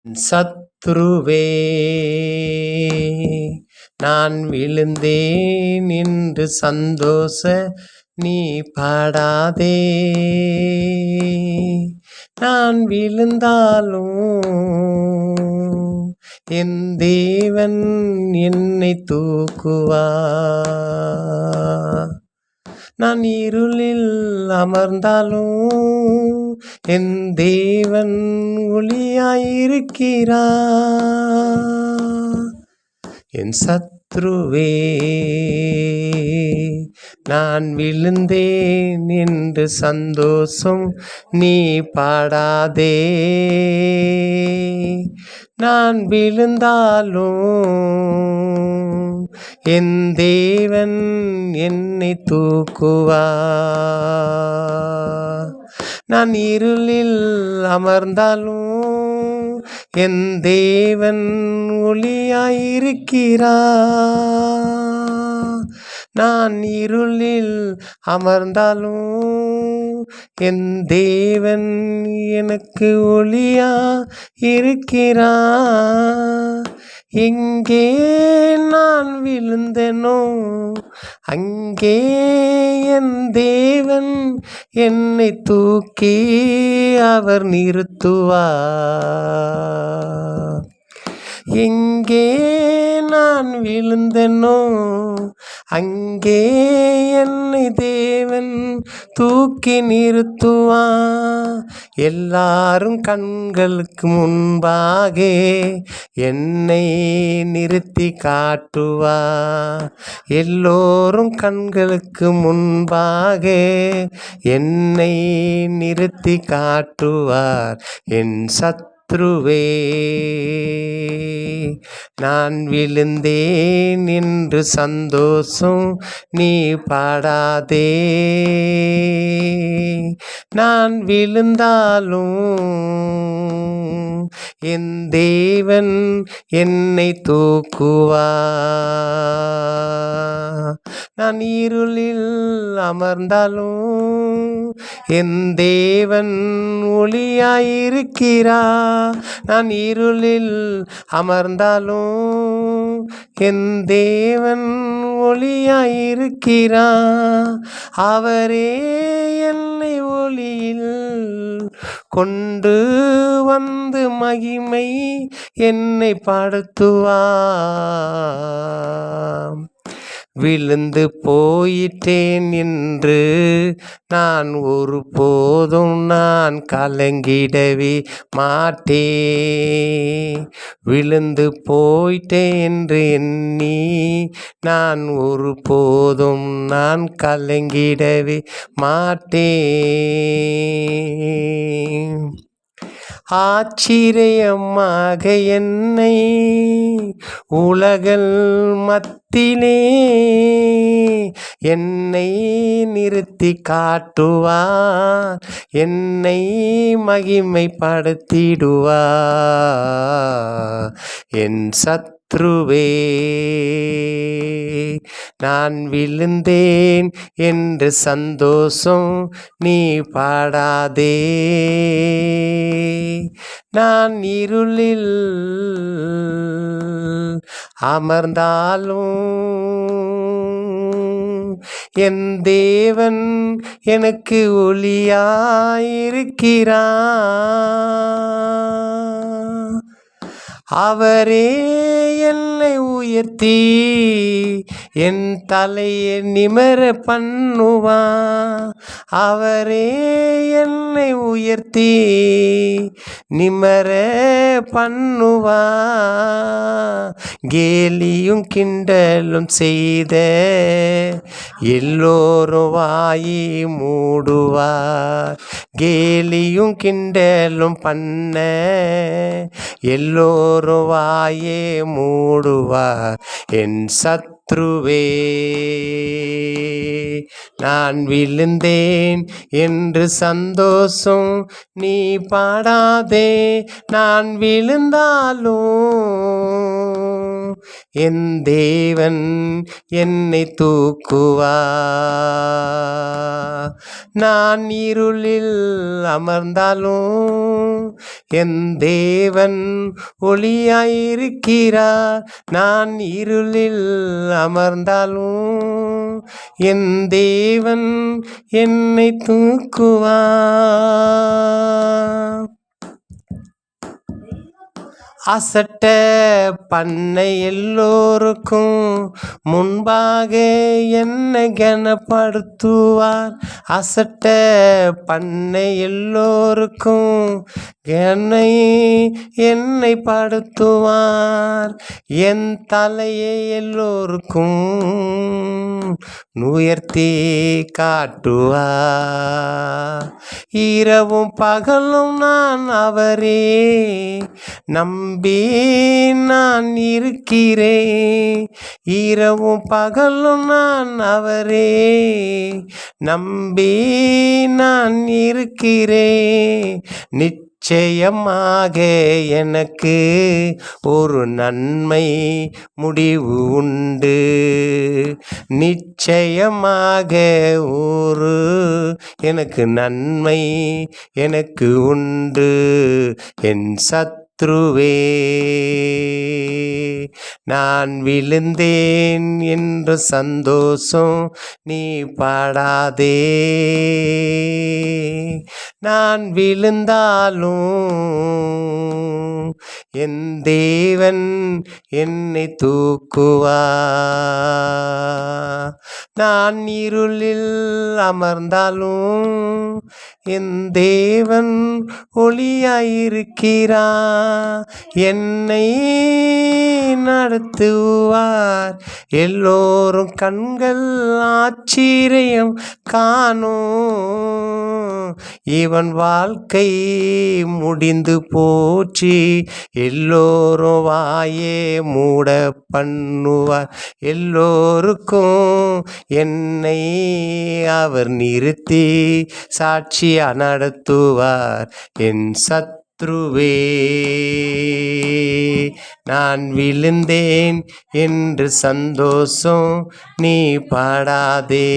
சத்ருவே, நான் விழுந்தேன் என்று சந்தோஷ நீ பாடாதே. நான் விழுந்தாலும் என் தேவன் என்னை தூக்குவார். நான் இருளில் அமர்ந்தாலும் என் தேவன் ஒளியாயிருக்கிறார். என் சத்ருவே, நான் விழுந்தேன் என்று சந்தோஷம் நீ பாடாதே. நான் விழுந்தாலும் என் தேவன் என்னை தூக்குவார். நான் இருளில் அமர்ந்தாலும் என் தேவன் ஒளியாயிருக்கிறார். நான் இருளில் அமர்ந்தாலும் என் தேவன் எனக்கு ஒளியா இருக்கிறார். எங்கே நான் விழுந்தேனோ அங்கே என் தேவன் என்னை தூக்கி அவர் நிறுத்துவார். எங்கே நான் விழுந்தேனோ அங்கே என்னை தேவன் தூக்கி நிறுத்துவான். எல்லாரும் கண்களுக்கு முன்பாக என்னை நிறுத்தி காட்டுவார். எல்லோரும் கண்களுக்கு முன்பாக என்னை நிறுத்தி காட்டுவார். என் சத்ருவே, நான் விழுந்தேன் என்று சந்தோஷம் நீ பாடாதே. நான் விழுந்தாலும் என் தேவன் என்னை தூக்குவார். நான் இருளில் அமர்ந்தாலும் என் தேவன் ஒளியாயிருக்கிறார். நான் இருளில் அமர்ந்தாலும் என் தேவன் ஒளியாயிருக்கிறார். அவரே என்னை ஒளியில் கொண்டு வந்து மகிமை என்னை படுத்துவார். விழுந்து போயிட்டேன் என்று நான் ஒருபோதும் நான் கலங்கிடவே மாட்டேன். விழுந்து போயிட்டேன் என்று எண்ணி நான் ஒருபோதும் நான் கலங்கிடவே மாட்டேன். ஆச்சரியமாக என்னை உலகில் மத்தியிலே என்னை நிறுத்தி காட்டுவார். என்னை மகிமைப்படுத்திடுவார். என் சத்ருவே, நான் விழுந்தேன் என்று சந்தோஷம் நீ பாடாதே. நான் இருளில் அமர்ந்தாலும் என் தேவன் எனக்கு ஒளியாயிருக்கிறார். அவரே என்னை உயர்த்தி என் தலையை நிமிர பண்ணுவார். அவரே என்னை உயர்த்தி நிமிர பண்ணுவார். கேலியும் கிண்டலும் செய்த எல்லோரும் வாயை மூடுவார். கேலியும் கிண்டலும் பண்ண எல்லோரும் வாயே மூடுவார். என் சத்ருவே, நான் விழுந்தேன் என்று சந்தோஷம் நீ பாடாதே. நான் விழுந்தாலும் என் தேவன் என்னை தூக்குவார். நான் இருளில் அமர்ந்தாலும் என் தேவன் ஒளியாயிருக்கிறார். நான் இருளில் அமர்ந்தாலும் என் தேவன் என்னை தூக்குவார். அசட்ட பண்ணை எல்லோருக்கும் முன்பாக என்னை கனப்படுத்துவார். அசட்ட பண்ணை எல்லோருக்கும் என்னை படுத்துவார். என் தலையை எல்லோருக்கும் உயர்த்தி காட்டுவார். இரவும் பகலும் நான் அவரே நம்பி நான் இருக்கிறேன். இரவும் பகலும் நான் அவரே நம்பி நான் இருக்கிறேன். நிச்சயமாக எனக்கு ஒரு நன்மை முடிவு உண்டு. நிச்சயமாக எனக்கு நன்மை எனக்கு உண்டு. என் சத்ருவே நான் விழுந்தேன் என்ற சந்தோஷம் நீ பாடாதே. நான் விழுந்தாலும் என் தேவன் என்னை தூக்குவார். நான் இருளில் அமர்ந்தாலும் என் தேவன் ஒளியாயிருக்கிறார். என்னை நடத்துவார். எல்லோரும் கண்கள் ஆச்சரியம் காணும். இவன் வாழ்க்கை முடிந்து போச்சு. எல்லோரும் வாயே மூட பண்ணுவார். எல்லோருக்கும் என்னை அவர் நிறுத்தி சாட்சியா நடத்துவார். என் சத்ருவே நான் விழுந்தேன் என்று சந்தோஷம் நீ பாடாதே.